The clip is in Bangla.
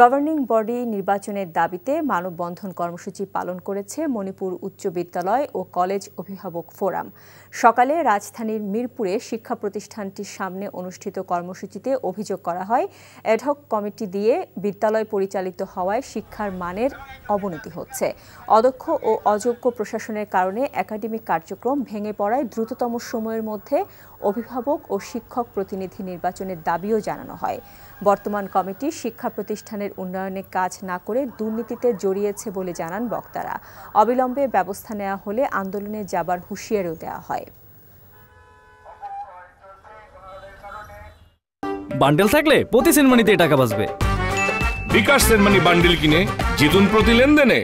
গভর্নিং বডি নির্বাচনের দাবিতে মানববন্ধন কর্মসূচি পালন করেছে মণিপুর উচ্চ বিদ্যালয় ও কলেজ অভিভাবক ফোরাম। সকালে রাজধানীর মিরপুরে শিক্ষা প্রতিষ্ঠানটির সামনে অনুষ্ঠিত কর্মসূচিতে অভিযোগ করা হয়, অ্যাডহক কমিটি দিয়ে বিদ্যালয় পরিচালিত হওয়ায় শিক্ষার মানের অবনতি হচ্ছে। অদক্ষ ও অযোগ্য প্রশাসনের কারণে একাডেমিক কার্যক্রম ভেঙে পড়ায় দ্রুততম সময়ের মধ্যে অভিভাবক ও শিক্ষক প্রতিনিধি নির্বাচনের দাবিও জানানো হয়। বর্তমান কমিটি শিক্ষা প্রতিষ্ঠানের উন্নয়নে কাজ না করে দুর্নীতিতে জড়িয়েছে বলে জানান বক্তারা। অবিলম্বে ব্যবস্থা নেওয়া হলে আন্দোলনে যাবার হুঁশিয়ারিও দেওয়া হয়। বান্ডেল থাকলে প্রতি সেনমানিতে টাকা বাঁচবে। বিকাশ সেনমানি বান্ডেল কিনে জিতুন প্রতি লেনদেনে।